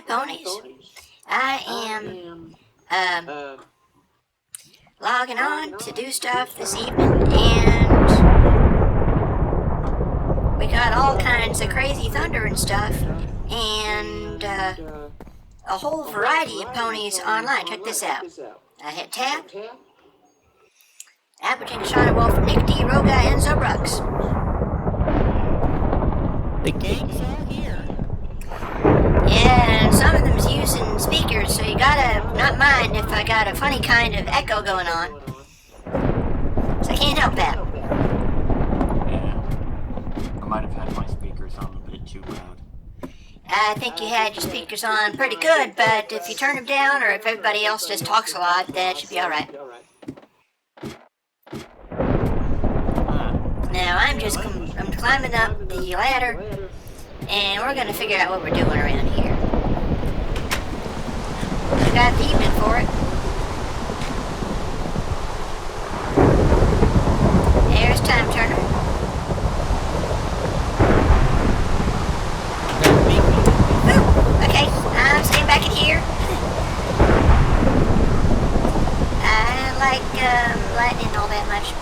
ponies. I am logging on to do stuff this evening, and we got all kinds of crazy thunder and stuff, and a whole variety of ponies online. Check this out. I hit tab. Applejack, Shanawolf and NickDRoga, and Zobrux. The gang's all here. Yeah, and some of them's using speakers, so you gotta not mind if I got a funny kind of echo going on. So I can't help that. Yeah. I might have had my speakers on a bit too loud. I think you had your speakers on pretty good, but if you turn them down, or if everybody else just talks a lot, that should be alright. Now, I'm climbing up the ladder, and we're gonna figure out what we're doing around here. We got the evening for it. There's Time Turner. Ooh, okay, I'm staying back in here. I like lightning all that much.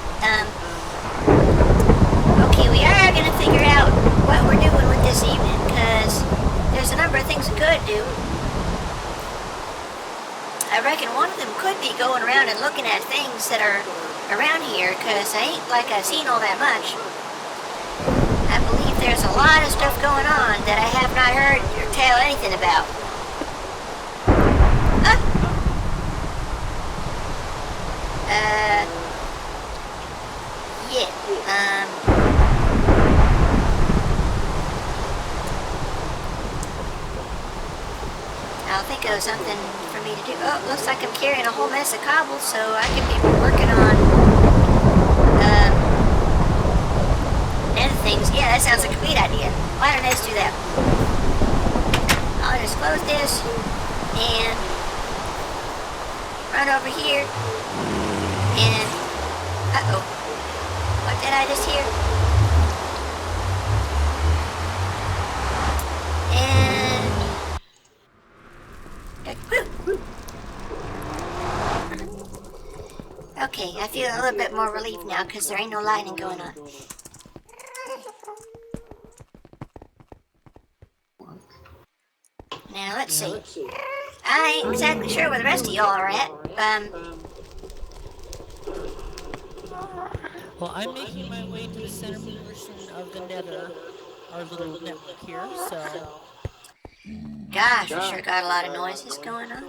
Okay, we are going to figure out what we're doing with this evening, because there's a number of things we could do. I reckon one of them could be going around and looking at things that are around here, because I ain't like I've seen all that much. I believe there's a lot of stuff going on that I have not heard or tell anything about. I'll think of something for me to do. Oh, looks like I'm carrying a whole mess of cobble, so I could be working on other things. Yeah, that sounds like a great idea. Why don't I just do that? I'll just close this and run over here and what did I just hear? Okay, I feel a little bit more relief now because there ain't no lightning going on. Now, let's see. I ain't exactly sure where the rest of y'all are at. Well, I'm making my way to the center portion of the Nether, our little network here, so... Gosh, we sure got a lot of noises going on.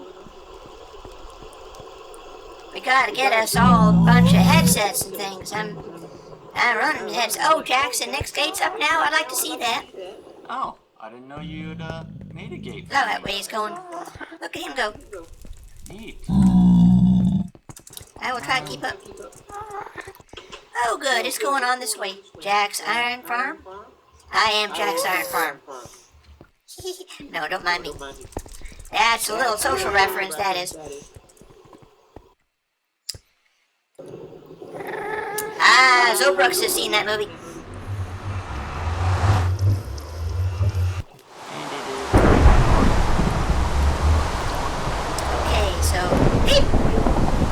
We gotta get us all a bunch of headsets and things. I'm running heads. Oh, Jackson, next gate's up now. I'd like to see that. Oh, I didn't know you'd made a gate. Oh, that way he's going. Look at him go. Neat. I will try to keep up. Oh, good. It's going on this way. Jack's Iron Farm? I am Jack's Iron Farm. No, don't mind me. That's a little social reference, that is. Zobrux has seen that movie. Okay, so...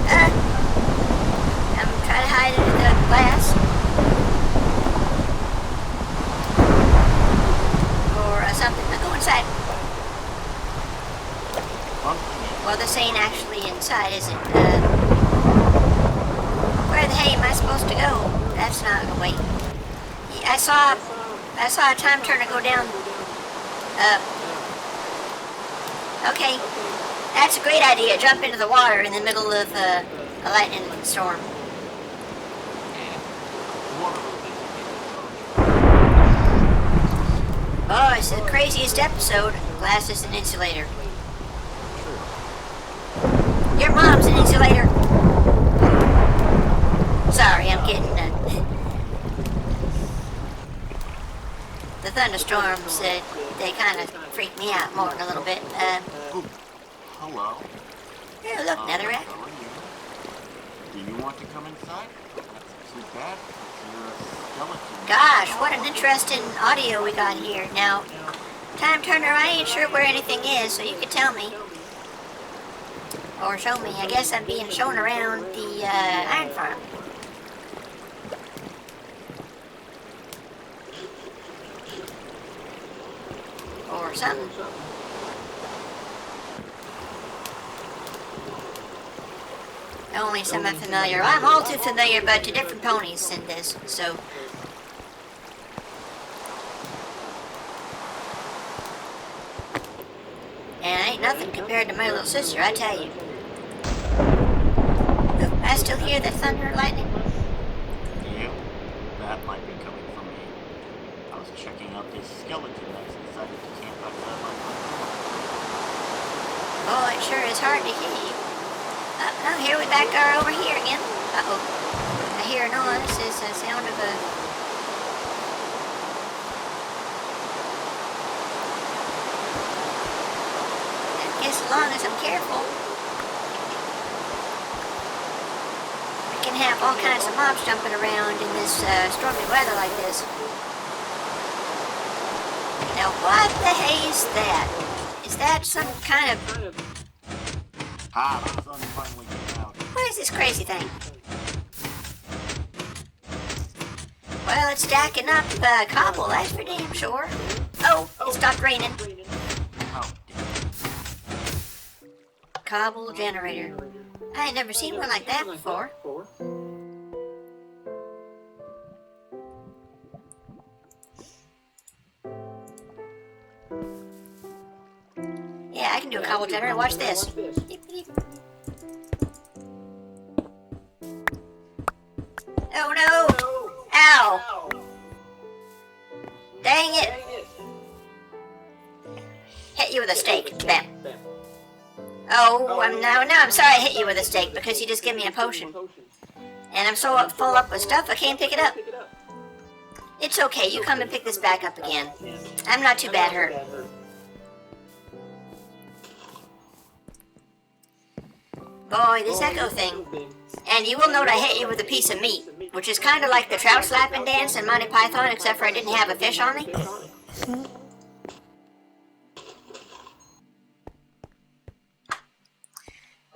I'm trying to hide under the glass. Or something. I'll go inside. Well, this ain't actually inside, is it? Where the hey am I supposed to go? That's not a wait. I saw a Time Turner go down. Okay, that's a great idea. Jump into the water in the middle of a lightning storm. Oh, it's the craziest episode. Glass is an insulator. Your mom's an insulator. Sorry, I'm getting the thunderstorms. They kind of freak me out more a little bit. Hello. Yeah, look, Netherrack. Do you want to come inside? That's too bad. You're a skeleton. Gosh, what an interesting audio we got here. Now, Time Turner, I ain't sure where anything is, so you can tell me. Or show me. I guess I'm being shown around the iron farm. Or something. Only some I'm familiar. I'm all too familiar, but to different ponies in this, so. And ain't nothing compared to my little sister, I tell you. I still hear the thunder and lightning. Yep, that might be coming from me. I was checking out this skeleton that's decided to camp outside my home. Oh, it sure is hard to hear you. Oh, here we back are over here again. Uh-oh. I hear a noise. It's a sound of a... I guess as long as I'm careful, I can have all kinds of mobs jumping around in this stormy weather like this. Now, what the hay is that? Is that some kind of... Ah, the sun finally came out. What is this crazy thing? Well, it's stacking up cobble, that's for damn sure. Oh, it stopped raining. Oh, Cobble generator. I ain't never seen one like that before. Yeah, I can do a cobble generator. Watch this. Oh no! Ow! Dang it! Hit you with a stake. Bam. Oh, now I'm sorry I hit you with a stake because you just gave me a potion. And I'm so full up with stuff I can't pick it up. It's okay, you come and pick this back up again. I'm not too bad hurt. Boy, this echo thing. And you will note I hit you with a piece of meat, which is kind of like the trout slapping dance in Monty Python, except for I didn't have a fish on me.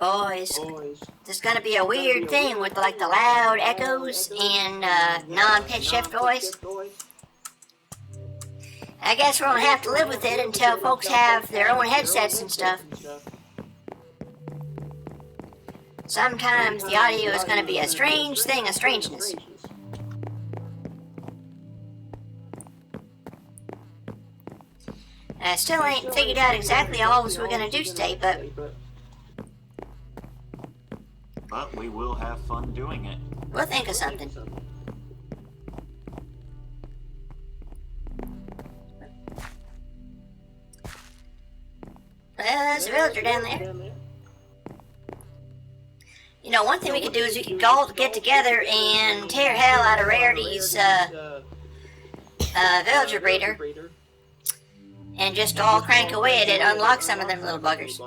Boys, there's gonna be a weird thing with like the loud echoes and non-pitch shift voice. I guess we're gonna have to live with it until folks have their own headsets and stuff. Sometimes the audio is gonna be a strange thing of strangeness. I still ain't figured out exactly all we're gonna do today, but we will have fun doing it. we'll think of something. Well, there's a villager down there. You know, one thing we could do is we could all get together and tear hell out of Rarity's villager breeder and just all crank away at it, unlock some of them little buggers.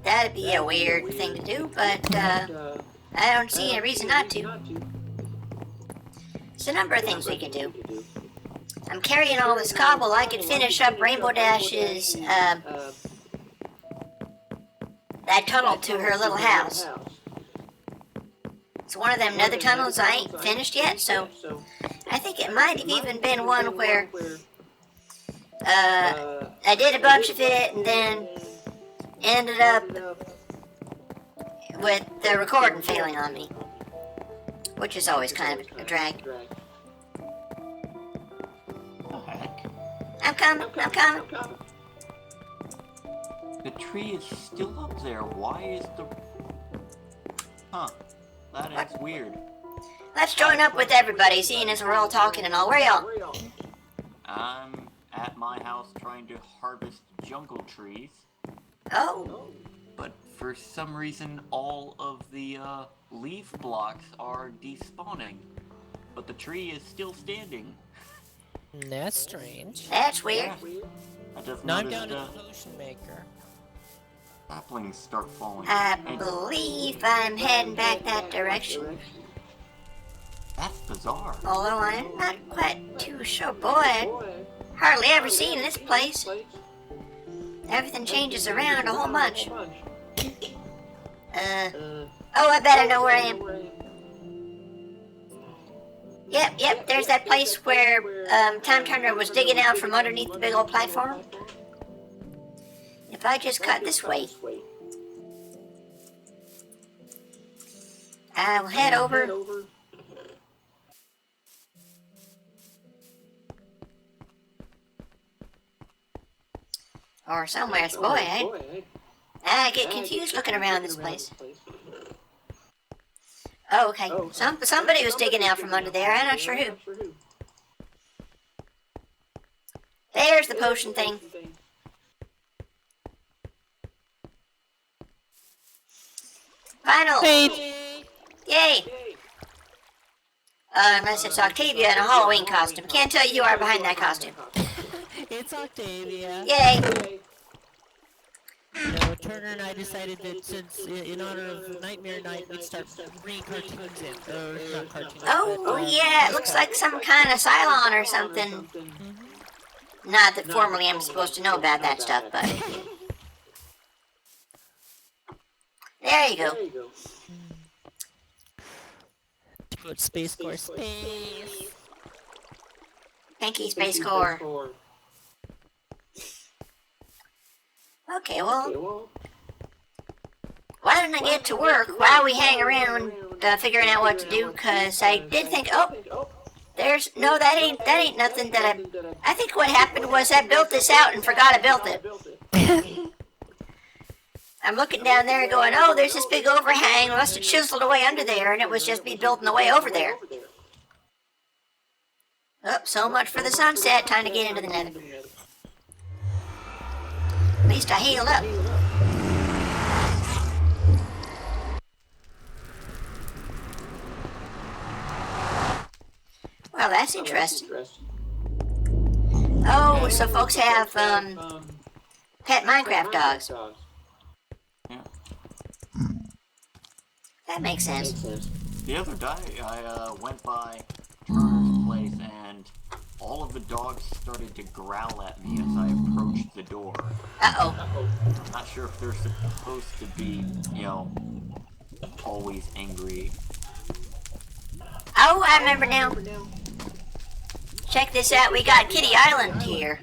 That'd be a weird thing to do, but I don't see any reason not to. There's a number of things we can do. I'm carrying all this cobble. I could finish up Rainbow Dash's that tunnel to her little house. It's one of them nether tunnels I ain't finished yet, so I think it might have even been one where I did a bunch of it and then ended up with the recording failing on me, which is always kind of a drag. The heck? I'm coming. The tree is still up there. Why is the... Huh. That is weird. Let's join up with everybody, seeing as we're all talking and all. Where y'all? I'm at my house trying to harvest jungle trees. Oh. But for some reason, all of the leaf blocks are despawning. But the tree is still standing. That's strange. That's weird. Yeah. I just Now I'm noticed down to the potion maker. saplings start falling. I believe I'm heading back that direction. That's bizarre. Although I'm not quite too sure, boy. I'd hardly ever seen this place. Everything changes around a whole bunch. Oh, I bet I know where I am. Yep, there's that place where Time Turner was digging out from underneath the big old platform. If I just cut this way, I'll head over. Or somewhere, boy. I get confused looking around this place. Oh, okay. Somebody was digging out from under there. I'm not sure who. There's the potion thing. Final. Yay. Unless it's Octavia in a Halloween costume. Can't tell you are behind that costume. It's Octavia. Yay. You know, Turner and I decided that since, in honor of Nightmare Night, we'd start bringing cartoons in. Or, not cartoons. Oh, yeah, it looks like some kind of Cylon or something. Not that formally I'm supposed to know about that stuff, but... There you go. Put Space Corps space. Thank you, Space Corps. Okay, well, why don't I get to work while we hang around figuring out what to do? Cause I did think, that ain't nothing that I think what happened was I built this out and forgot I built it. I'm looking down there going, oh, there's this big overhang, I must have chiseled away under there, and it was just me building the way over there. Oh, so much for the sunset, time to get into the Nether. At least I healed up. Well, that's interesting. Oh, so folks have pet Minecraft dogs. Yeah. That makes sense. The other day, I went by Turner's place, and all of the dogs started to growl at me as I approached the door. Uh-oh. I'm not sure if they're supposed to be, always angry. Oh, I remember now. Check this out, we got Kitty Island here.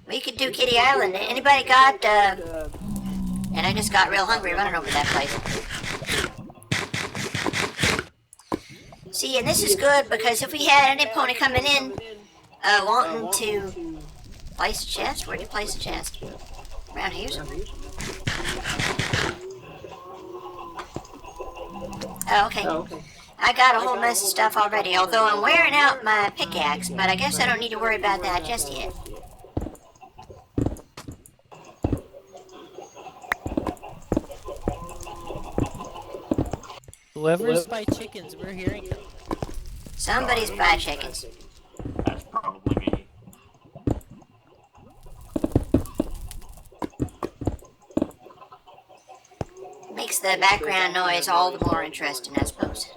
We could do Kitty Island. Anybody got, and I just got real hungry running over that place. See, and this is good because if we had any pony coming in, wanting to place a chest, where'd you place a chest? Around here somewhere. Oh, okay. I got a whole mess of stuff already, although I'm wearing out my pickaxe, but I guess I don't need to worry about that just yet. Whoever's by chickens, we're hearing them. Somebody's by chickens. That's probably me. Makes the background noise all the more interesting, I suppose.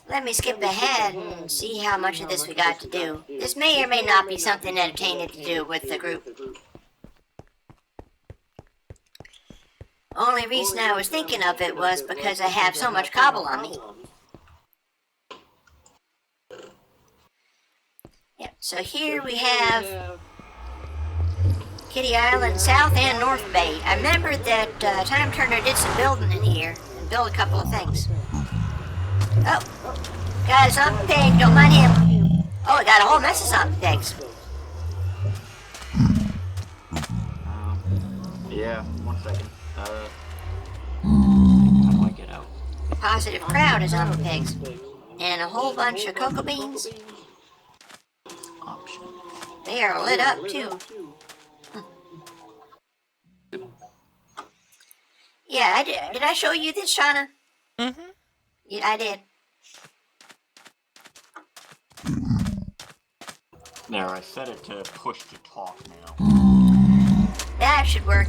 Let me skip ahead and see how much of this we got to do. This may or may not be something entertaining to do with the group. Only reason I was thinking of it was because I have so much cobble on me. Yep, so here we have Kitty Island, South and North Bay. I remember that Time Turner did some building in here and built a couple of things. Oh, got a zombie pig, don't mind him. Oh, I got a whole mess of zombie pigs. Yeah, 1 second. How do I get out? Positive crowd of zombie pigs. And a whole bunch of cocoa beans. Option. They are lit up too. Yeah, did I show you this, Shauna? Mm-hmm. Yeah, I did. There, I set it to push to talk now. That should work.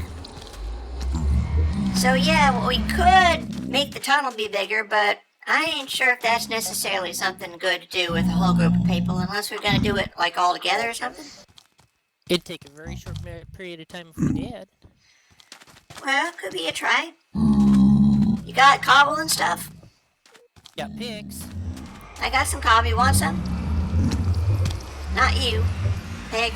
So yeah, well, we could make the tunnel be bigger, but I ain't sure if that's necessarily something good to do with a whole group of people, unless we're gonna do it like all together or something. It'd take a very short period of time if we did. Well, could be a try. You got cobble and stuff? Got pigs. I got some cobble. You want some? Not you, pig.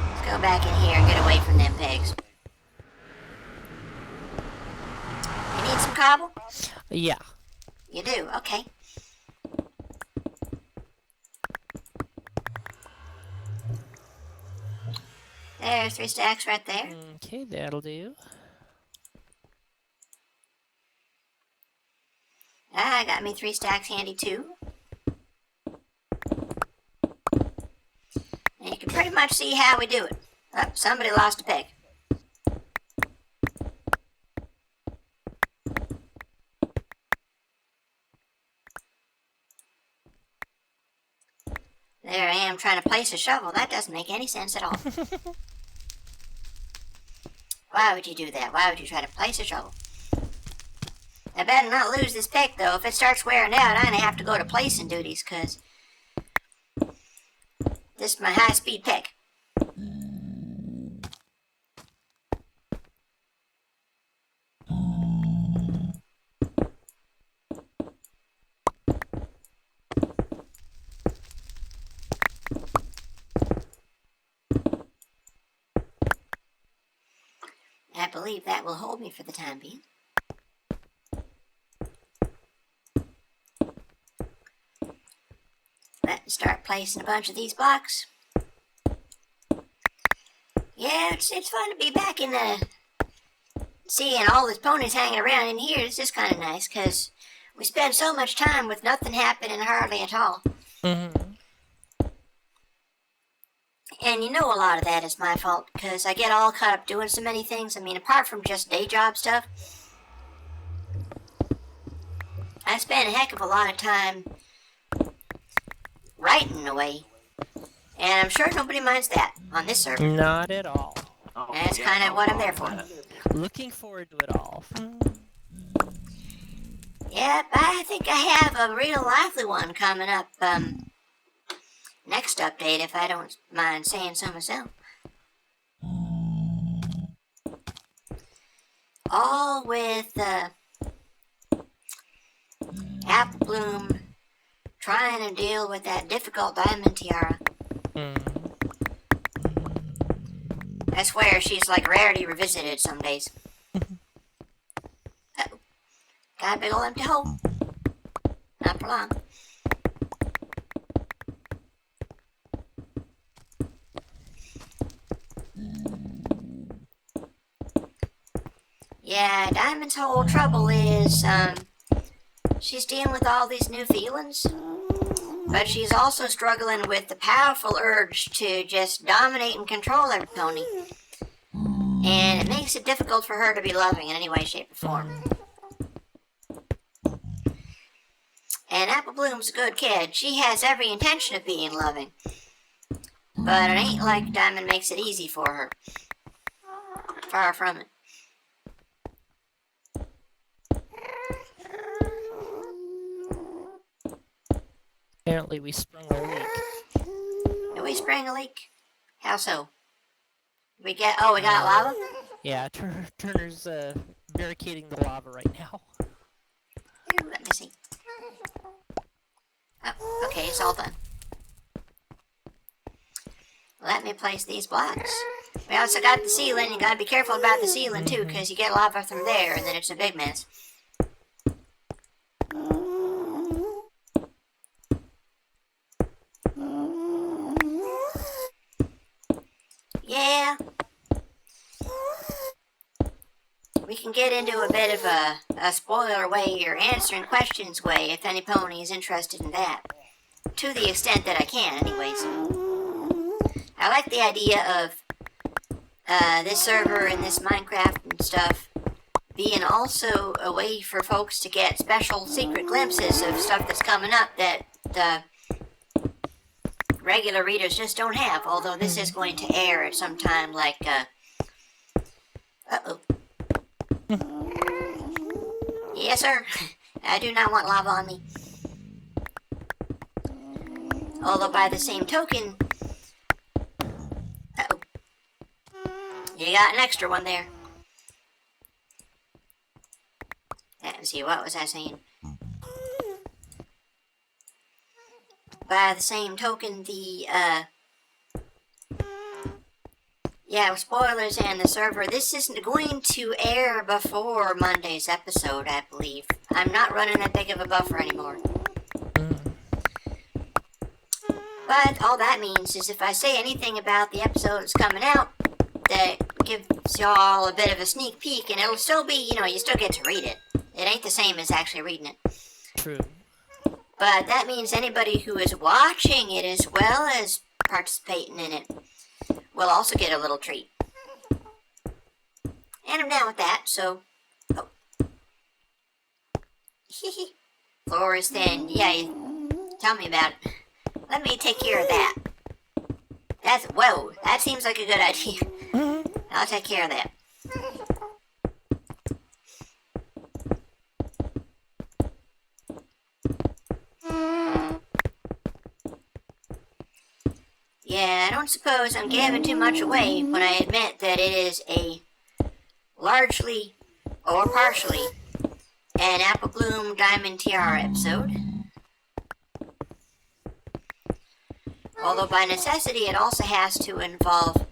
Let's go back in here and get away from them pigs. You need some cobble? Yeah. You do? Okay. There's 3 stacks right there. Okay, that'll do. I got me 3 stacks handy too. And you can pretty much see how we do it. Oh, somebody lost a pig. There I am trying to place a shovel. That doesn't make any sense at all. Why would you do that? Why would you try to place a shovel? I better not lose this pick, though. If it starts wearing out, I'm going to have to go to placing duties, because this is my high-speed pick. I believe that will hold me for the time being. Let's start placing a bunch of these blocks. Yeah, it's fun to be back in the... seeing all these ponies hanging around in here. It's just kind of nice, because we spend so much time with nothing happening hardly at all. And you know a lot of that is my fault, because I get all caught up doing so many things. I mean, apart from just day job stuff, I spend a heck of a lot of time writing away. And I'm sure nobody minds that on this server. Not at all. Oh, That's yeah, kind of no what I'm there problem. for. Looking forward to it all. Yep, I think I have a real lively one coming up, next update, if I don't mind saying so myself. All with, Apple Bloom trying to deal with that difficult diamond tiara. I swear she's like Rarity Revisited some days. Uh-oh. Got a big ol' empty hole. Not for long. Yeah, Diamond's whole trouble is, she's dealing with all these new feelings, but she's also struggling with the powerful urge to just dominate and control every pony. And it makes it difficult for her to be loving in any way, shape, or form. And Apple Bloom's a good kid. She has every intention of being loving. But it ain't like Diamond makes it easy for her. Far from it. Apparently we sprung a leak. Did we spring a leak? How so? We got lava? Yeah, Turner's barricading the lava right now. Ooh, let me see. Oh, okay, it's all done. Let me place these blocks. We also got the ceiling. You gotta be careful about the ceiling too, because you get lava from there, and then it's a big mess. Yeah. We can get into a bit of a spoiler way or answering questions way if any pony is interested in that. To the extent that I can, anyways. I like the idea of this server and this Minecraft and stuff being also a way for folks to get special secret glimpses of stuff that's coming up that regular readers just don't have, although this is going to air at some time like, uh-oh. Yes, sir. I do not want lava on me. Although by the same token... Uh-oh. You got an extra one there. Let's see, what was I saying? By the same token, the, yeah, spoilers and the server. This isn't going to air before Monday's episode, I believe. I'm not running that big of a buffer anymore. But all that means is if I say anything about the episode that's coming out, that gives y'all a bit of a sneak peek, and it'll still be, you know, you still get to read it. It ain't the same as actually reading it. True. But that means anybody who is watching it as well as participating in it will also get a little treat. And I'm down with that, so... Oh. Floor is thin. Yeah, tell me about it. Let me take care of that. That's... Whoa, that seems like a good idea. I'll take care of that. Yeah, I don't suppose I'm giving too much away when I admit that it is a largely, or partially, an Apple Bloom Diamond Tiara episode. Although by necessity it also has to involve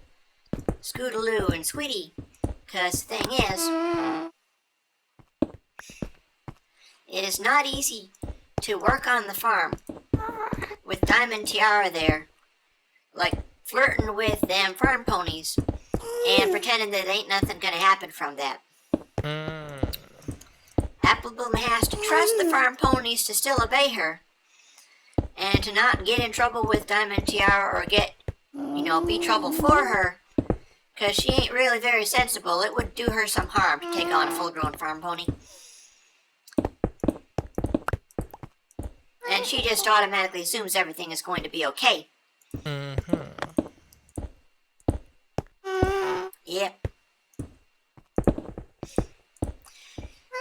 Scootaloo and Sweetie, because the thing is, it is not easy to work on the farm with Diamond Tiara there, like flirting with them farm ponies and pretending that ain't nothing gonna happen from that. Apple Bloom has to trust the farm ponies to still obey her and to not get in trouble with Diamond Tiara or get, you know, be trouble for her, because she ain't really very sensible. It would do her some harm to take on a full-grown farm pony. And she just automatically assumes everything is going to be okay. Yep.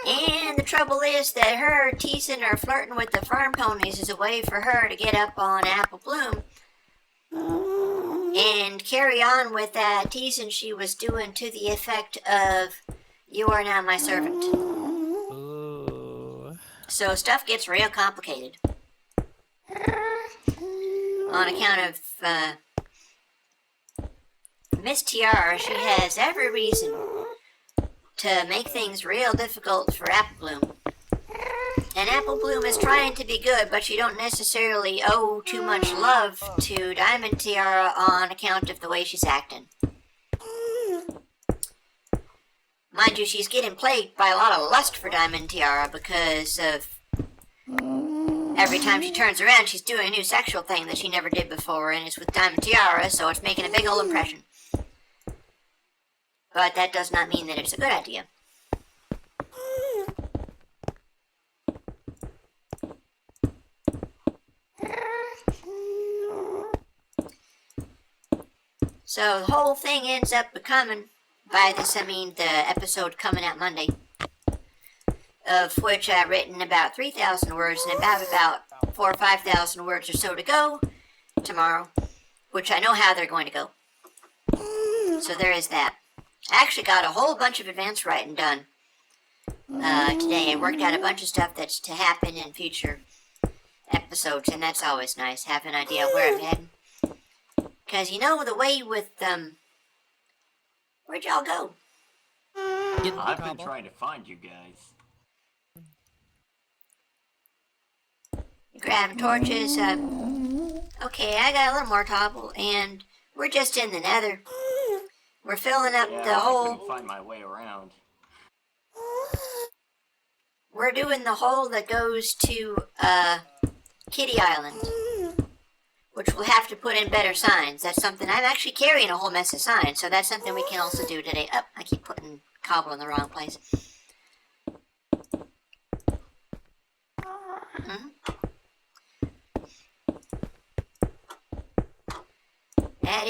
And the trouble is that her teasing or flirting with the farm ponies is a way for her to get up on Apple Bloom and carry on with that teasing she was doing to the effect of, "You are now my servant." Ooh. So stuff gets real complicated. On account of Miss Tiara, she has every reason to make things real difficult for Apple Bloom. And Apple Bloom is trying to be good, but she don't necessarily owe too much love to Diamond Tiara on account of the way she's acting. Mind you, she's getting plagued by a lot of lust for Diamond Tiara because of every time she turns around, she's doing a new sexual thing that she never did before, and it's with Diamond Tiara, so it's making a big old impression. But that does not mean that it's a good idea. So the whole thing ends up becoming, by this I mean the episode coming out Monday, of which I've written about 3,000 words and about 4,000 or 5,000 words or so to go tomorrow, which I know how they're going to go. So there is that. I actually got a whole bunch of advanced writing done today. I worked out a bunch of stuff that's to happen in future episodes, and that's always nice, have an idea where I'm heading. Because, you know, the way with, where'd y'all go? I've been trying to find you guys. Grabbing torches, okay, I got a little more tobble, and we're just in the Nether. We're filling up the I hole. couldn't find my way around. We're doing the hole that goes to, Kitty Island, which we'll have to put in better signs. That's something, I'm actually carrying a whole mess of signs, so that's something we can also do today. Oh, I keep putting cobble in the wrong place.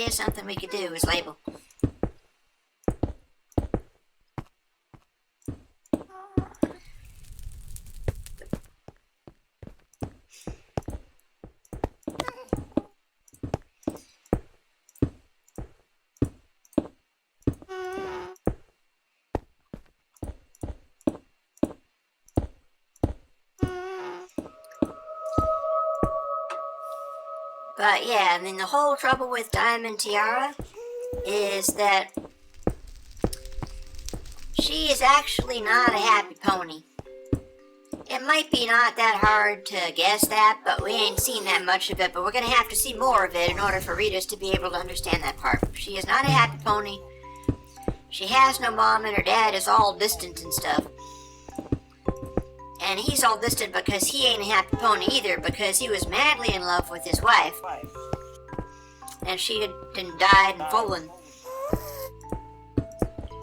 is something we could do, is label. But yeah, I mean, the whole trouble with Diamond Tiara is that she is actually not a happy pony. It might be not that hard to guess that, but we ain't seen that much of it, but we're going to have to see more of it in order for readers to be able to understand that part. She is not a happy pony. She has no mom, and her dad is all distant and stuff. And he's all distant because he ain't a happy pony either, because he was madly in love with his wife. And she had died and fallen.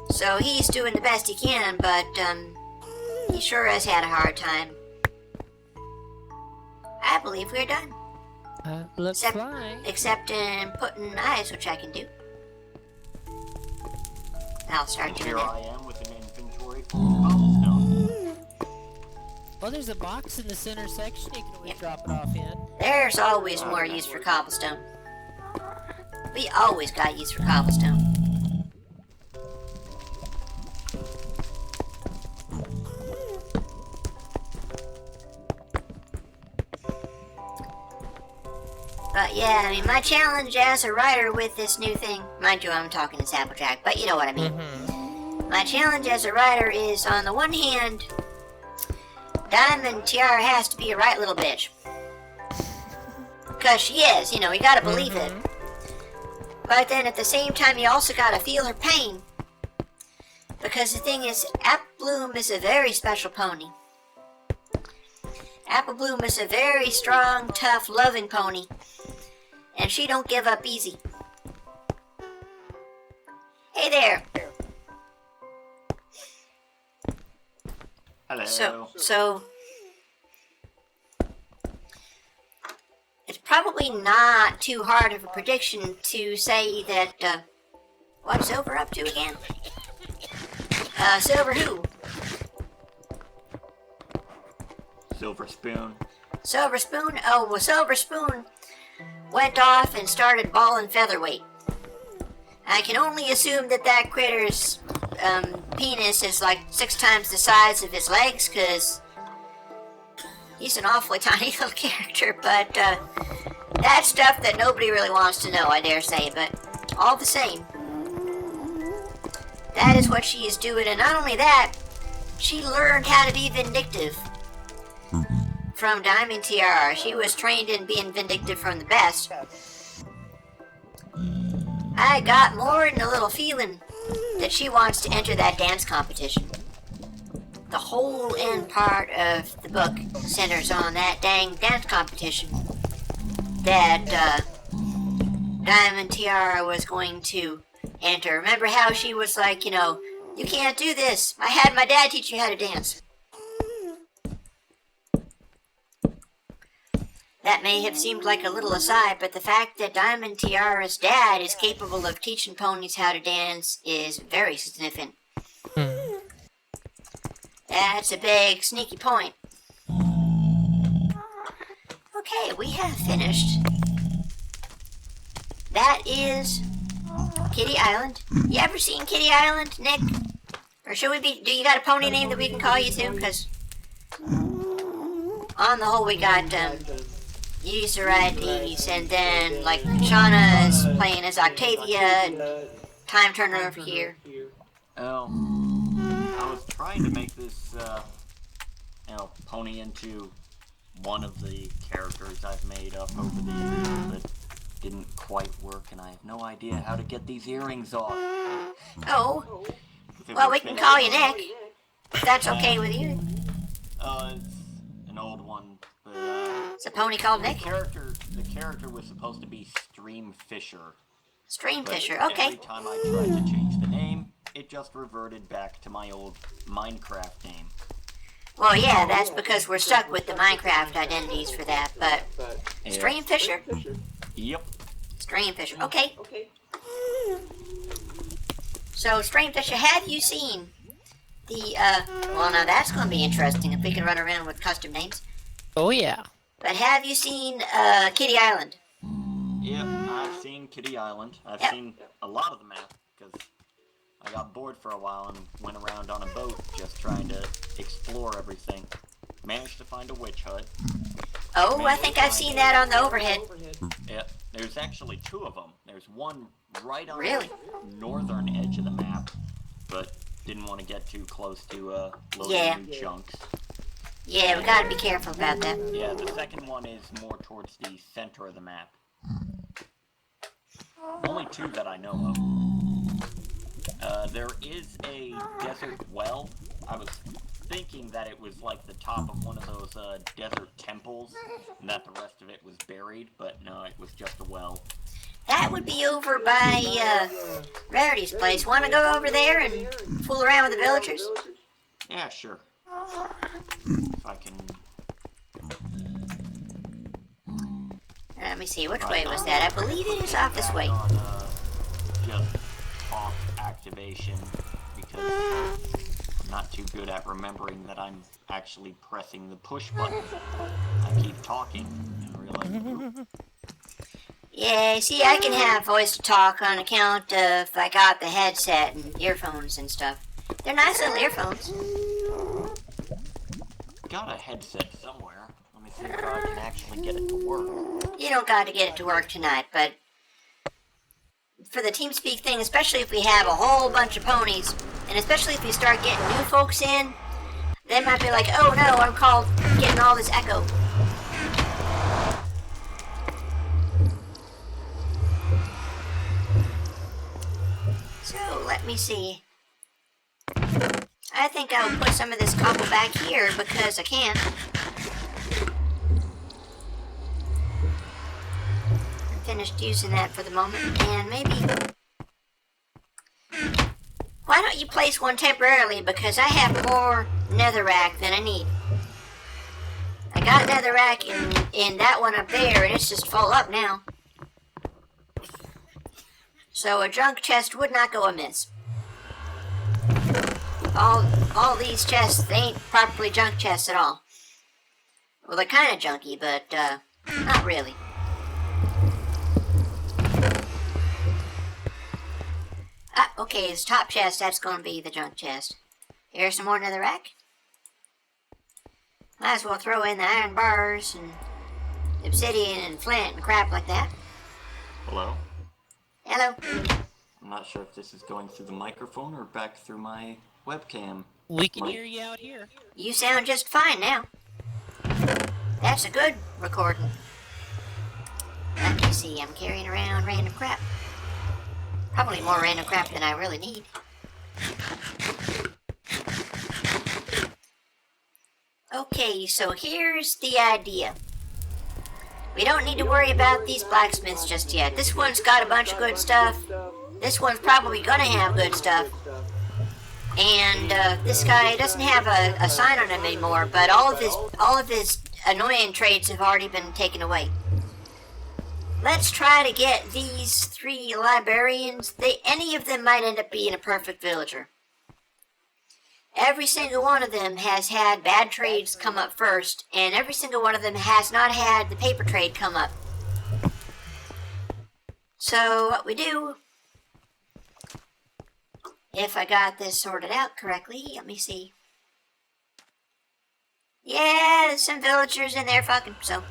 So he's doing the best he can, but he sure has had a hard time. I believe we're done. Let's fly. Except in putting eyes, which I can do. I'll start doing Here that. I am with an inventory full of cobblestone. Well, there's a box in the center section you can always drop it off in. There's always more use for cobblestone. We always got use for cobblestone. But yeah, I mean, my challenge as a writer with this new thing, mind you, I'm talking as Applejack, but you know what I mean. My challenge as a writer is, on the one hand, Diamond Tiara has to be a right little bitch. Because she is, you know, you gotta believe it. But then at the same time, you also gotta feel her pain. Because the thing is, Apple Bloom is a very special pony. Apple Bloom is a very strong, tough, loving pony. And she don't give up easy. Hey there. Hello. So it's probably not too hard of a prediction to say that, what's Silver up to again? Silver who? Silver Spoon. Silver Spoon? Oh, well, Silver Spoon went off and started balling featherweight. I can only assume that that critter's penis is like 6 times the size of his legs, because he's an awfully tiny little character, but that's stuff that nobody really wants to know, I dare say, but all the same, that is what she is doing. And not only that, she learned how to be vindictive from Diamond Tiara. She was trained in being vindictive from the best. I got more than a little feeling that she wants to enter that dance competition. The whole end part of the book centers on that dang dance competition that Diamond Tiara was going to enter. Remember how she was like, you know, you can't do this. I had my dad teach you how to dance. That may have seemed like a little aside, but the fact that Diamond Tiara's dad is capable of teaching ponies how to dance is very significant. That's a big, sneaky point. Okay, we have finished. That is Kitty Island. You ever seen Kitty Island, Nick? Or should we be... Do you got a pony name that we can call you to? Because on the whole, we got user IDs, and then, like, Shauna is playing as Octavia, and Time Turner over here. Oh, I was trying to make this, pony into one of the characters I've made up over the years, but didn't quite work, and I have no idea how to get these earrings off. Oh, well, we can call you Nick, if that's okay with you. It's an old one, but, It's a pony called Nick? The character was supposed to be Stream Fisher. Stream But Fisher, okay. every time I tried to change the name, it just reverted back to my old Minecraft name. Well, yeah, that's because we're stuck with the Minecraft identities for that, but... Yeah. Stream Fisher? Yep. Stream Fisher. Okay. So, Stream Fisher, have you seen the, well, now that's going to be interesting if we can run around with custom names. Oh, yeah. But have you seen, Kitty Island? Yep, I've seen Kitty Island. I've seen a lot of the map, because I got bored for a while and went around on a boat just trying to explore everything. Managed to find a witch hut. Oh, I think I've seen that on the overhead. Yep, there's actually 2 of them. There's one right on the northern edge of the map, but didn't want to get too close to loading new chunks. Yeah, we gotta be careful about that. Yeah, the second one is more towards the center of the map. Only 2 that I know of. There is a desert well. I was thinking that it was like the top of one of those desert temples, and that the rest of it was buried, but no, it was just a well. That would be over by, Rarity's place. Wanna go over there and fool around with the villagers? Yeah, sure. If I can... Let me see, which way was that? I believe it is off this way. Just off activation, because I'm not too good at remembering that I'm actually pressing the push button. I keep talking and realize, oop. Yeah, see, I can have voice to talk on account of I got the headset and earphones and stuff. They're nice little earphones. Got a headset somewhere. Let me see if I can actually get it to work. You don't got to get it to work tonight, but for the TeamSpeak thing, especially if we have a whole bunch of ponies, and especially if we start getting new folks in, they might be like, oh no, I'm getting all this echo. So, let me see. I think I'll put some of this cobble back here because I can. I'm finished using that for the moment, and maybe... Why don't you place one temporarily, because I have more netherrack than I need. I got netherrack in that one up there, and it's just full up now. So a junk chest would not go amiss. All these chests, they ain't properly junk chests at all. Well, they're kind of junky, but not really. Ah, okay, this top chest, that's going to be the junk chest. Here's some more netherrack. Might as well throw in the iron bars and obsidian and flint and crap like that. Hello? Hello. I'm not sure if this is going through the microphone or back through my webcam. We can hear you out here. You sound just fine now. That's a good recording. Let me see, I'm carrying around random crap. Probably more random crap than I really need. Okay, so here's the idea. We don't need to worry about these blacksmiths just yet. This one's got a bunch of good stuff. This one's probably gonna have good stuff. And this guy doesn't have a sign on him anymore, but all of his annoying traits have already been taken away. Let's try to get these 3 librarians. Any of them might end up being a perfect villager. Every single one of them has had bad trades come up first, and every single one of them has not had the paper trade come up. So what we do, if I got this sorted out correctly, let me see. Yeah, there's some villagers in there fucking, so.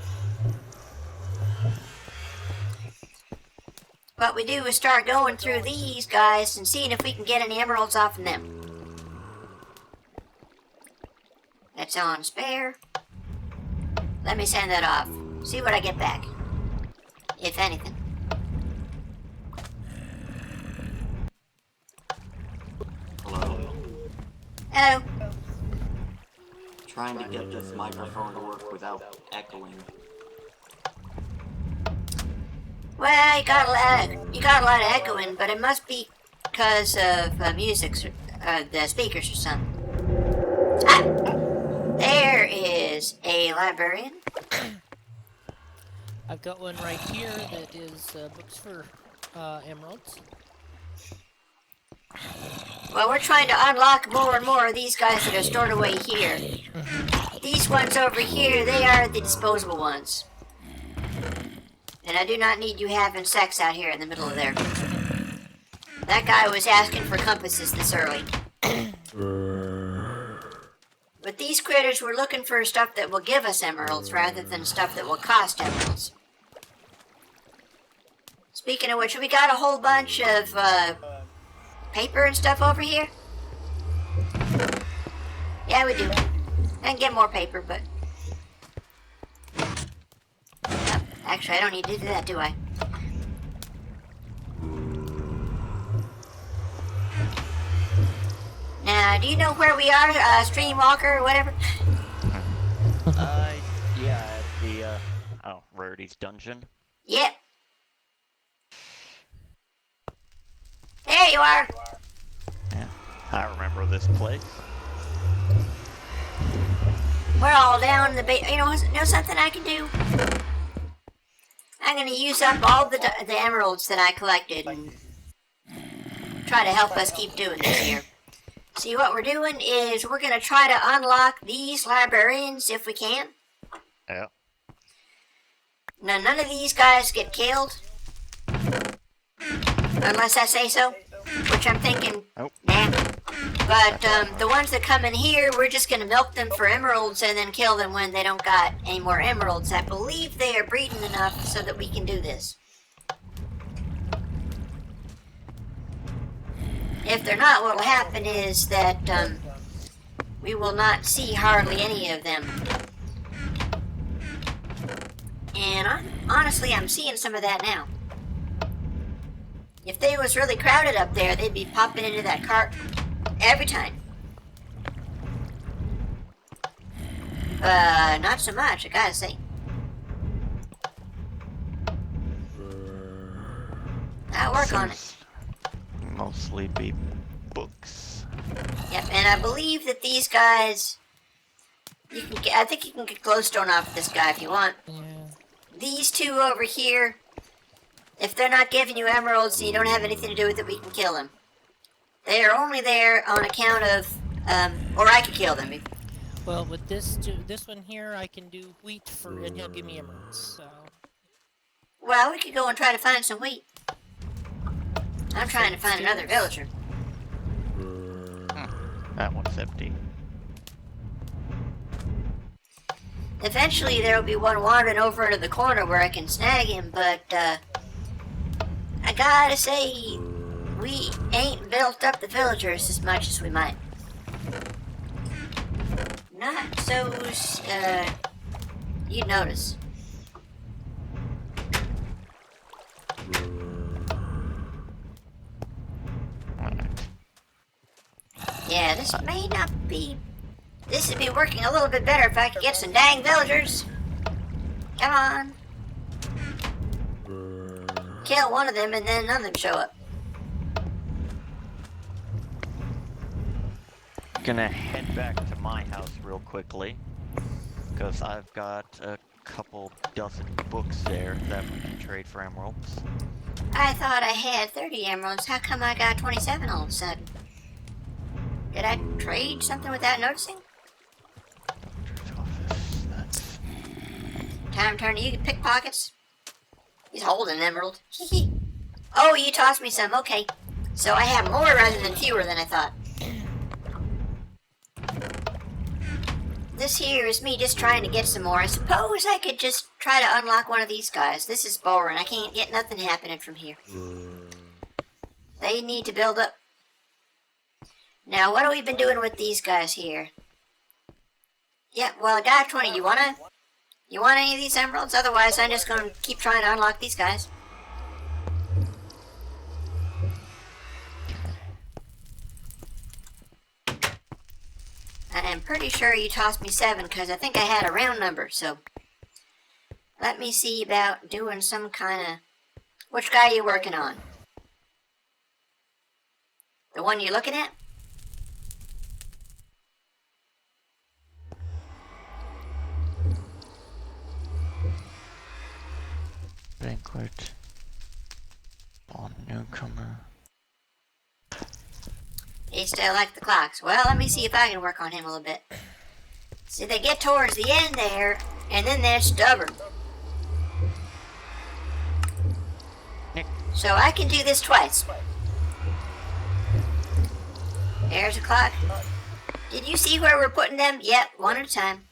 What we do is start going through these guys and seeing if we can get any emeralds off of them. That's on spare. Let me send that off. See what I get back. If anything. Hello? Hello. Trying to get this microphone to work without echoing. Well, you got a lot of echoing, but it must be because of the speakers or something. Ah! There is a librarian. I've got one right here that is books for emeralds. Well, we're trying to unlock more and more of these guys that are stored away here. These ones over here, they are the disposable ones. And I do not need you having sex out here in the middle of there. That guy was asking for compasses this early. But these critters were looking for stuff that will give us emeralds rather than stuff that will cost emeralds. Speaking of which, we got a whole bunch of paper and stuff over here. Yeah, we do. I can get more paper, but... Oh, actually, I don't need to do that, do I? Now, do you know where we are, Streamwalker or whatever? Yeah, at the, Rarity's Dungeon. Yep. There you are! Yeah, I remember this place. We're all down in the base. You know something I can do? I'm gonna use up all the emeralds that I collected and try to help us keep doing this here. See, what we're doing is we're gonna try to unlock these librarians if we can. Yeah. Now, none of these guys get killed. Unless I say so. Which I'm thinking, Nope. nah. But the ones that come in here, we're just going to milk them for emeralds and then kill them when they don't got any more emeralds. I believe they are breeding enough so that we can do this. If they're not, what will happen is that we will not see hardly any of them. And honestly, I'm seeing some of that now. If they was really crowded up there, they'd be popping into that cart every time. Not so much, I gotta say. I'll work on it. Mostly be books. Yep, and I believe that these guys... I think you can get glowstone off this guy if you want. Yeah. These two over here... If they're not giving you emeralds and you don't have anything to do with it, we can kill them. They are only there on account of, or I could kill them. Well, with this one here, I can do wheat for, and he'll give me emeralds. So. Well, we could go and try to find some wheat. I'm trying to find another villager. That one's empty. Eventually, there will be one wandering over into the corner where I can snag him, but, I gotta say, we ain't built up the villagers as much as we might. Not so, you'd notice. Yeah, this may not be... This would be working a little bit better if I could get some dang villagers. Come on. Kill one of them and then none of them show up. Gonna head back to my house real quickly, because I've got a couple dozen books there that we can trade for emeralds. I thought I had 30 emeralds. How come I got 27 all of a sudden? Did I trade something without noticing? That's... Time turn to you, pickpockets. He's holding an emerald. Hee. Oh, you tossed me some. Okay. So I have more rather than fewer than I thought. This here is me just trying to get some more. I suppose I could just try to unlock one of these guys. This is boring. I can't get nothing happening from here. They need to build up. Now, what have we been doing with these guys here? Yeah, well, I got 20. You want any of these emeralds? Otherwise, I'm just going to keep trying to unlock these guys. I am pretty sure you tossed me 7 because I think I had a round number, so... Let me see about doing some kind of... Which guy are you working on? The one you're looking at? banquet. On newcomer. He still likes the clocks. Well, let me see if I can work on him a little bit. See, they get towards the end there, and then they're stubborn. Nick. So I can do this twice. There's a clock. Did you see where we're putting them? Yep, one at a time.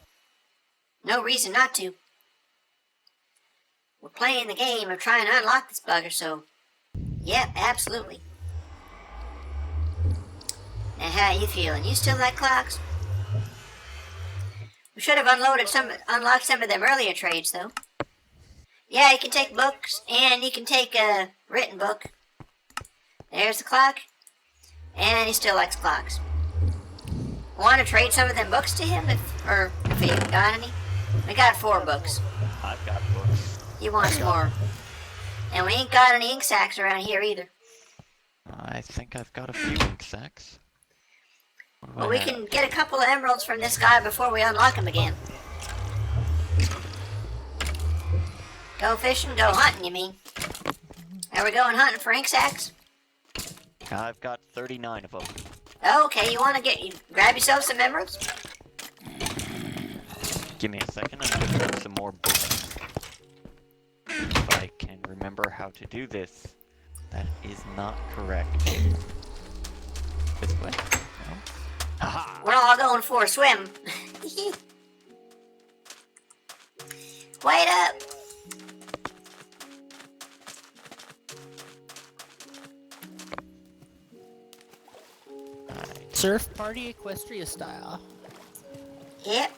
No reason not to. We're playing the game of trying to unlock this bugger, so... Yep, absolutely. Now, how you feeling? You still like clocks? We should have unlocked some of them earlier trades, though. Yeah, you can take books, and you can take a written book. There's the clock. And he still likes clocks. Want to trade some of them books to him, if he got any? We got 4 books. I've got books. He wants more. And we ain't got any ink sacks around here either. I think I've got a few ink sacks. Well, we can get a couple of emeralds from this guy before we unlock him again. Go fishing, go hunting, you mean? Are we going hunting for ink sacks? I've got 39 of them. Okay, you want to grab yourself some emeralds? Give me a second, I'm gonna grab some more books. If I can remember how to do this. That is not correct. This way? No? Aha! We're all going for a swim. Wait up! Surf party Equestria style. Yep.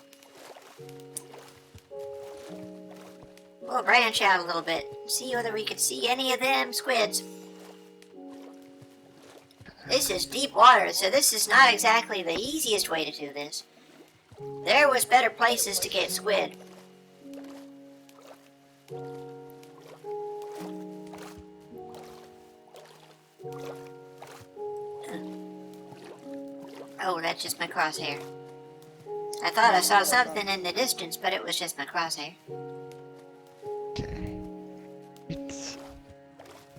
We'll branch out a little bit. See whether we could see any of them squids. This is deep water, so this is not exactly the easiest way to do this. There was better places to get squid. Oh, that's just my crosshair. I thought I saw something in the distance, but it was just my crosshair. Okay. It's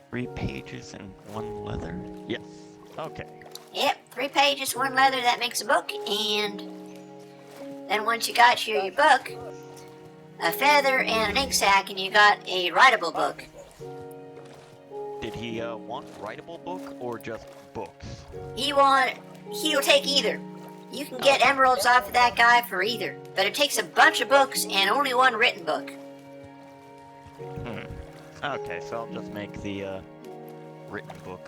3 pages and 1 leather. Yes. Okay. Yep, 3 pages, 1 leather, that makes a book, and then once you got your book, a feather and an ink sac, and you got a writable book. Did he want writable book or just books? He'll take either. You can get emeralds off of that guy for either, but it takes a bunch of books and only 1 written book. Okay, so I'll just make the written book.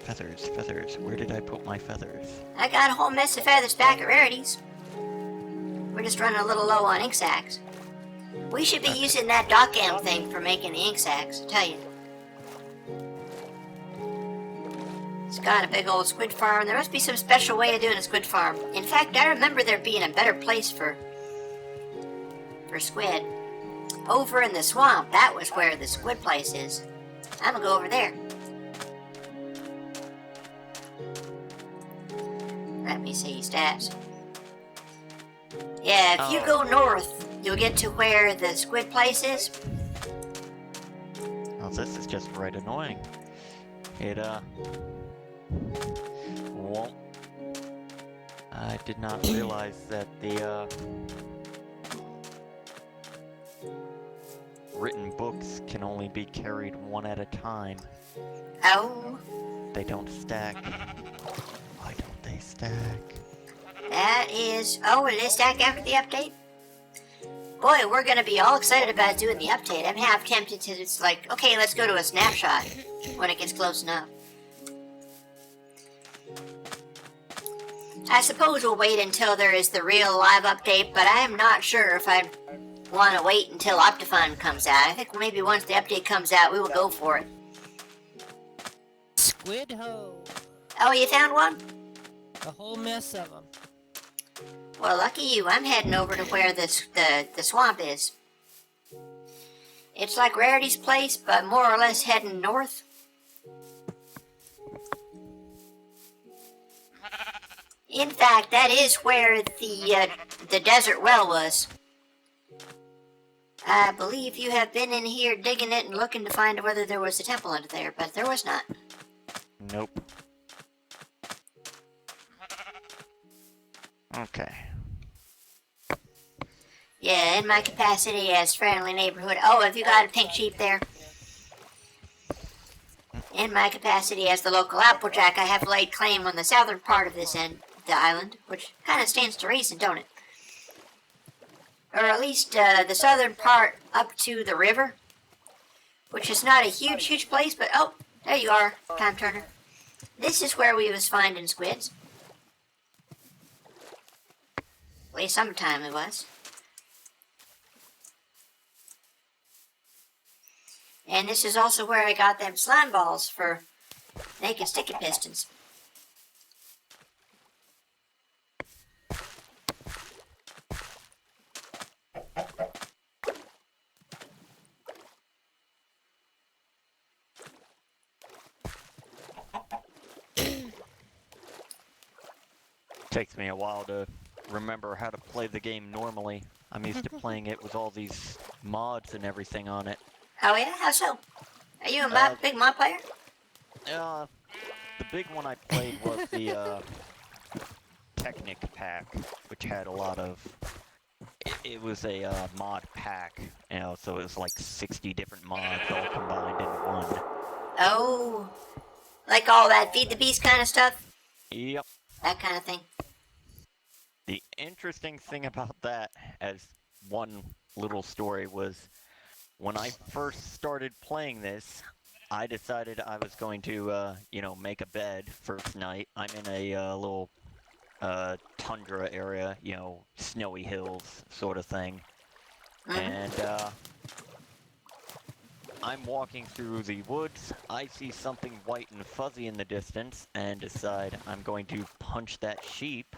Feathers. Where did I put my feathers? I got a whole mess of feathers back at Rarity's. We're just running a little low on ink sacks. We should be using that dockam thing for making the ink sacks, I tell you. It's got a big old squid farm. There must be some special way of doing a squid farm. In fact, I remember there being a better place for squid. Over in the swamp, that was where the squid place is. I'm gonna go over there. Let me see stats. Yeah, if you go north, you'll get to where the squid place is. Oh, this is just right annoying. It, won't... I did not realize that the, written books can only be carried 1 at a time. Oh. They don't stack. Why don't they stack? That is... Oh, will they stack after the update? Boy, we're gonna be all excited about doing the update. I'm half tempted to just like, okay, let's go to a snapshot when it gets close enough. I suppose we'll wait until there is the real live update, but I'm not sure if I want to wait until Optifine comes out. I think maybe once the update comes out, we will go for it. Squid ho! Oh, you found one? A whole mess of them. Well, lucky you. I'm heading over to where the swamp is. It's like Rarity's place, but more or less heading north. In fact, that is where the desert well was. I believe you have been in here digging it and looking to find whether there was a temple under there, but there was not. Nope. Okay. Yeah, in my capacity as friendly neighborhood... Oh, have you got a pink sheep there? In my capacity as the local Applejack, I have laid claim on the southern part of this end of the island, which kind of stands to reason, don't it? Or at least the southern part up to the river, which is not a huge place, but oh, there you are, Time Turner. This is where we was finding squids. At least sometime it was. And this is also where I got them slime balls for making sticky pistons. Takes me a while to remember how to play the game normally. I'm used to playing it with all these mods and everything on it. Oh yeah? How so? Are you a big mod player? The big one I played was the Technic pack, which had a lot of... It was a mod pack, you know, so it was like 60 different mods all combined in one. Oh, like all that Feed the Beast kind of stuff? Yep. That kind of thing. The interesting thing about that, as one little story, was when I first started playing this, I decided I was going to, you know, make a bed first night. I'm in a little tundra area, you know, snowy hills sort of thing. And I'm walking through the woods, I see something white and fuzzy in the distance, and decide I'm going to punch that sheep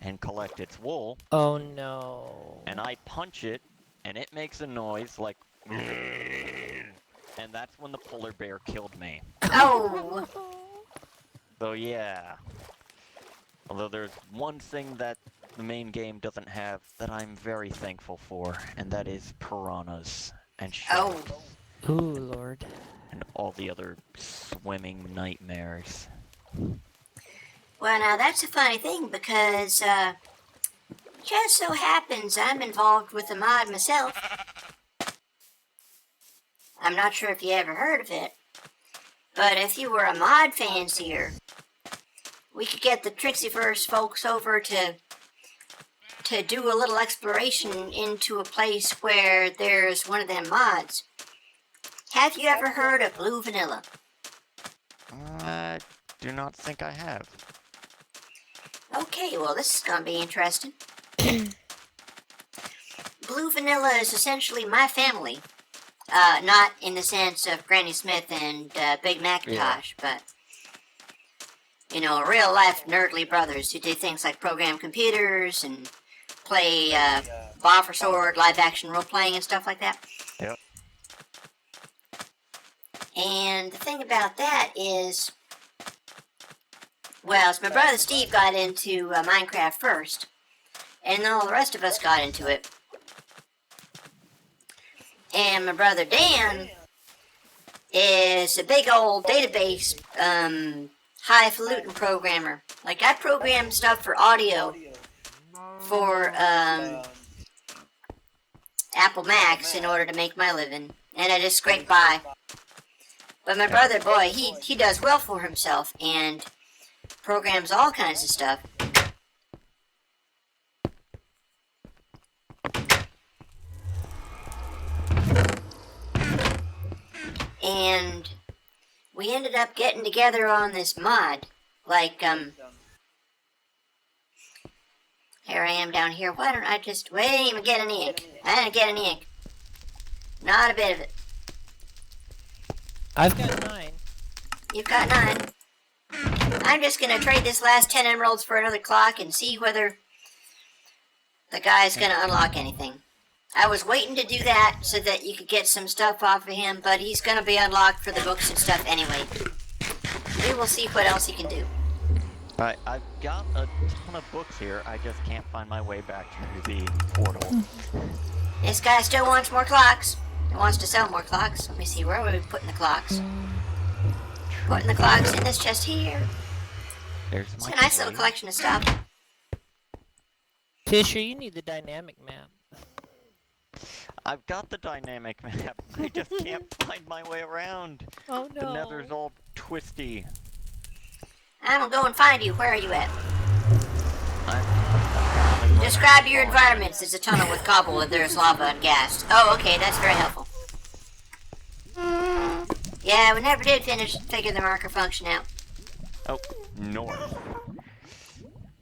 and collect its wool. Oh no. And I punch it, and it makes a noise like... And that's when the polar bear killed me. Oh! So yeah. Although there's one thing that the main game doesn't have that I'm very thankful for, and that is piranhas and sharks. Oh. Ooh, Lord. And all the other swimming nightmares. Well, now that's a funny thing because, just so happens I'm involved with a mod myself. I'm not sure if you ever heard of it, but if you were a mod fancier, we could get the Trixieverse folks over to do a little exploration into a place where there's one of them mods. Have you ever heard of Blue Vanilla? I do not think I have. Okay, well this is gonna be interesting. Blue Vanilla is essentially my family. Not in the sense of Granny Smith and Big Macintosh, but, you know, real life nerdly brothers who do things like program computers and play Bar for Sword, live action role playing and stuff like that. Yep. And the thing about that is, well, as my brother Steve got into Minecraft first, and then all the rest of us got into it. And my brother Dan is a big old database, highfalutin programmer. Like, I program stuff for audio for, Apple Macs in order to make my living. And I just scrape by. But my brother, boy, he does well for himself and programs all kinds of stuff. And we ended up getting together on this mod. Like, here I am down here. Why don't I just... Wait, I didn't even get any ink. I didn't get any ink. Not a bit of it. I've got 9. You've got 9. I'm just gonna trade this last 10 emeralds for another clock and see whether the guy's gonna unlock anything. I was waiting to do that so that you could get some stuff off of him, but he's gonna be unlocked for the books and stuff anyway. We will see what else he can do. Alright, I've got a ton of books here, I just can't find my way back to the portal. This guy still wants more clocks. He wants to sell more clocks. Let me see, where are we putting the clocks? Putting the clocks in this chest here. There's It's my a nice little coin. collection of stuff. Fisher, you need the dynamic map. I've got the dynamic map. I just can't find my way around. Oh no. The nether's all twisty. I'm gonna go and find you. Where are you at? I'm Describe your environments. There's a tunnel with cobble and there's lava and gas. Oh, okay, that's very helpful. Yeah, we never did figure the marker function out. Oh, north.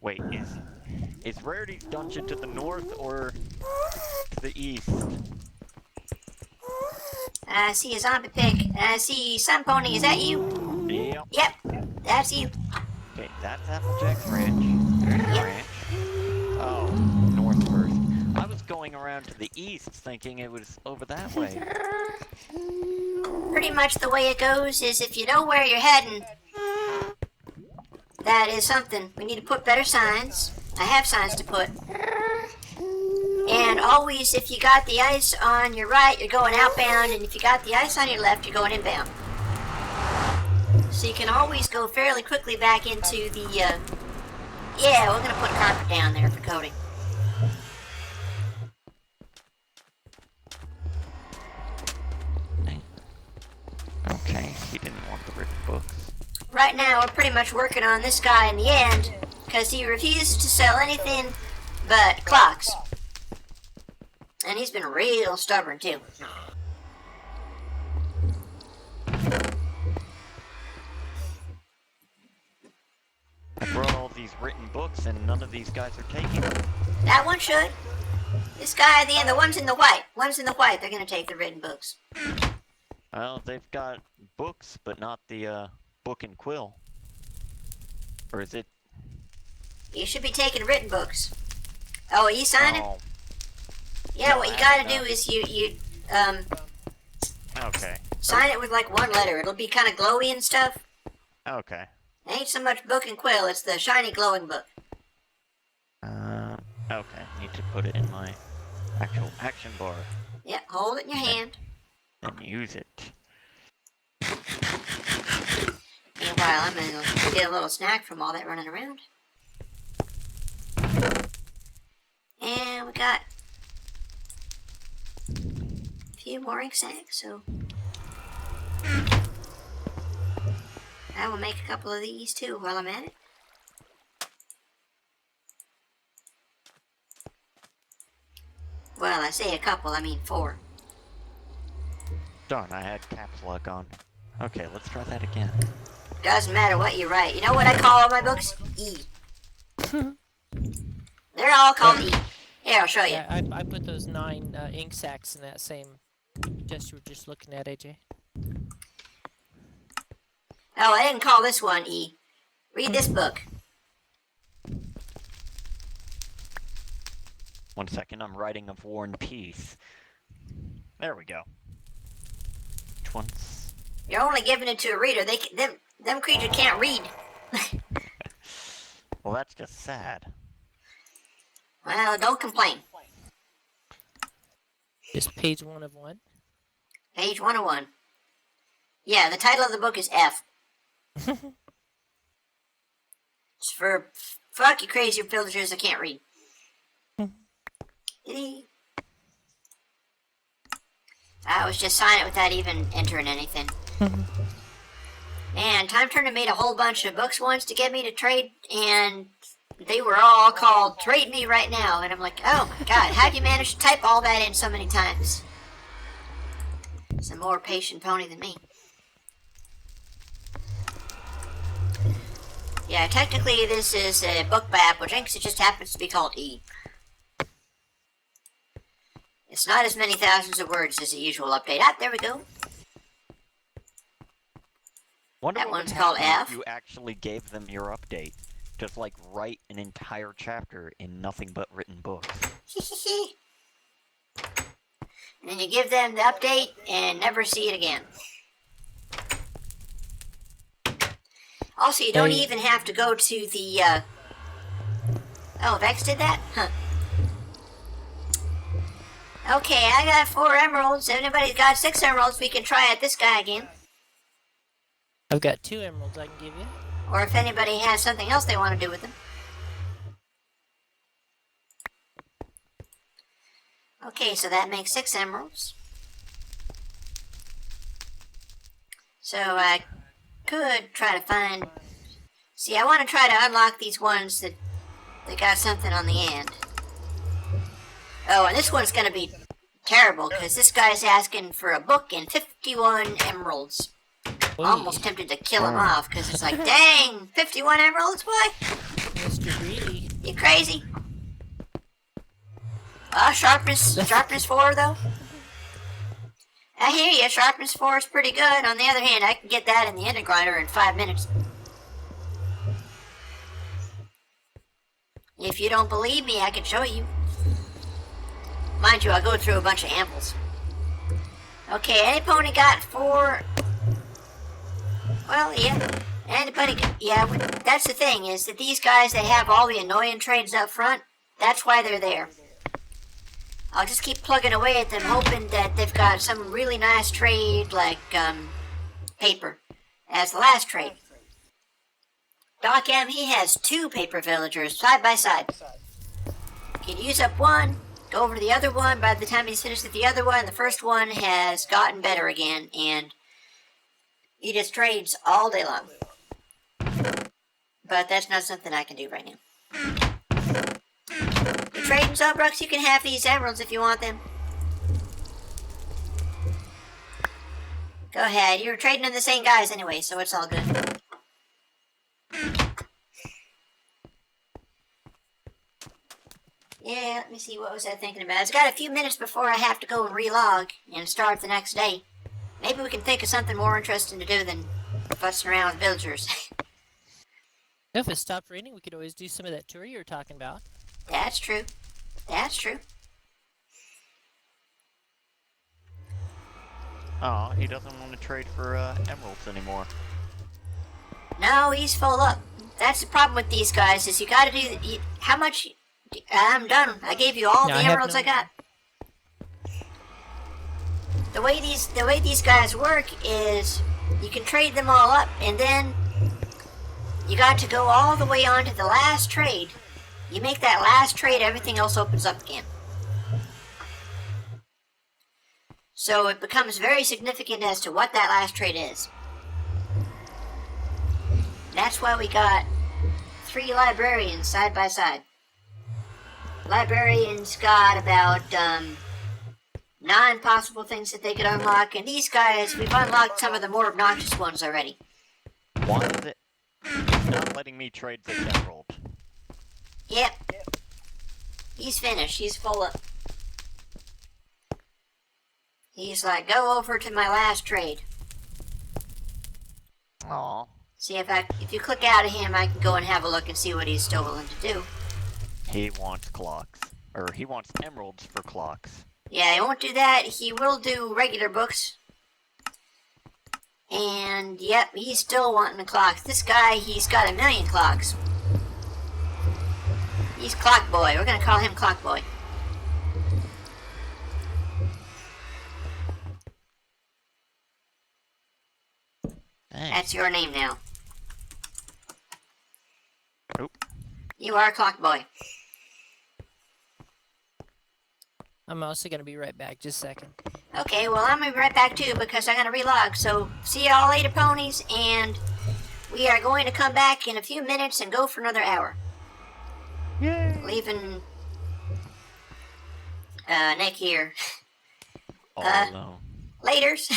Wait, is Rarity's dungeon to the north or to the east? I see a zombie pig. I see Sun Pony. Is that you? Yep. Yep, that's you. Okay, that's Applejack's ranch. There's your ranch. Oh, north first. I was going around to the east thinking it was over that way. Pretty much the way it goes is if you know where you're heading, that is something. We need to put better signs. I have signs to put. And always, if you got the ice on your right, you're going outbound, and if you got the ice on your left, you're going inbound. So you can always go fairly quickly back into the, yeah, we're gonna put carpet down there for coating. Okay, he didn't want the written books. Right now, we're pretty much working on this guy in the end, because he refuses to sell anything but clocks. And he's been real stubborn, too. I brought all these written books and none of these guys are taking them. That one should. This guy at the end, the one's in the white. One's in the white, they're gonna take the written books. Well, they've got books, but not the, book and quill. Or is it? You should be taking written books. Oh, are you signing? Oh, Yeah, no, what you I gotta haven't, do is you okay. sign it with like one letter. It'll be kind of glowy and stuff. Okay. It ain't so much book and quill, it's the shiny glowing book. Okay. Need to put it in my actual action bar Yeah, hold it in your hand. and use it. Meanwhile, I'm gonna go get a little snack from all that running around. And we got a few more ink sacs, so I will make a couple of these too while I'm at it. Well, I say a couple, I mean 4. Darn, I had caps lock on. Okay, let's try that again. Doesn't matter what you write. You know what I call all my books? E. They're all called E. Here, I'll show you. Yeah, I put those 9 ink sacs in that same chest you were just looking at, AJ. Oh, I didn't call this one E. Read this book. 1 second, I'm writing of War and Peace. There we go. Which one's? You're only giving it to a reader. Them creatures can't read. Well, that's just sad. Well, don't complain. Just page 1 of 1. Page 101. Yeah, the title of the book is F. It's for fuck you crazy villagers that can't read. I was just signing it without even entering anything. And Time Turner made a whole bunch of books once to get me to trade, and they were all called Trade Me Right Now. And I'm like, oh my god, how'd you manage to type all that in so many times? It's a more patient pony than me. Yeah, technically this is a book by Applejack, it just happens to be called E. It's not as many thousands of words as the usual update. Ah, there we go. Wonder That what would one's called happen F. if you actually gave them your update. Just like write an entire chapter in nothing but written books. And then you give them the update and never see it again. Also, you don't Hey. even have to go to the, Oh, Vex did that? Huh. Okay, I got 4 emeralds. If anybody's got 6 emeralds, we can try at this guy again. I've got 2 emeralds I can give you. Or if anybody has something else they want to do with them. Okay, so that makes 6 emeralds. So I could try to find... See, I want to try to unlock these ones that got something on the end. Oh, and this one's going to be terrible, because this guy's asking for a book and 51 emeralds. Oy. Almost tempted to kill him off, because it's like, dang, 51 emeralds, boy? Mr. Greedy. You crazy? Sharpness 4, though? I hear you, sharpness 4 is pretty good. On the other hand, I can get that in the ender grinder in 5 minutes. If you don't believe me, I can show you. Mind you, I'll go through a bunch of amples. Okay, any pony got 4... Well, yeah. Anybody... Yeah, that's the thing, is that these guys, they have all the annoying trades up front. That's why they're there. I'll just keep plugging away at them, hoping that they've got some really nice trade, like, paper, as the last trade. Doc M, he has 2 paper villagers, side by side. He'd use up one, go over to the other one. By the time he's finished with the other one, the first one has gotten better again, and he just trades all day long. But that's not something I can do right now. You're trading Zobrux, you can have these emeralds if you want them. Go ahead, you're trading in the same guys anyway, so it's all good. Yeah, let me see, what was I thinking about? It's got a few minutes before I have to go and relog and start the next day. Maybe we can think of something more interesting to do than fussing around with villagers. If it stopped raining, we could always do some of that tour you were talking about. That's true. That's true. Oh, he doesn't want to trade for emeralds anymore. No, he's full up. That's the problem with these guys, is you gotta do... how much... I'm done. I gave you all the emeralds I got. The way these guys work is you can trade them all up, and then you got to go all the way on to the last trade. You make that last trade, everything else opens up again. So it becomes very significant as to what that last trade is. That's why we got 3 librarians side by side. Librarians got about 9 possible things that they could unlock, and these guys, we've unlocked some of the more obnoxious ones already. Why is it not letting me trade this emerald? Yep. He's finished. He's full up. He's like, go over to my last trade. Aw. See, if you click out of him, I can go and have a look and see what he's still willing to do. He wants clocks. Or he wants emeralds for clocks. Yeah, he won't do that. He will do regular books. And, yep, he's still wanting the clocks. This guy, he's got 1,000,000 clocks. He's Clock Boy. We're going to call him Clock Boy. Thanks. That's your name now. Oop. You are Clock Boy. I'm also going to be right back, just a second. Okay, well, I'm going to be right back too because I'm going to relog. So, see y'all later, ponies, and we are going to come back in a few minutes and go for another hour. Yay! Leaving Nick here. All alone. Laters.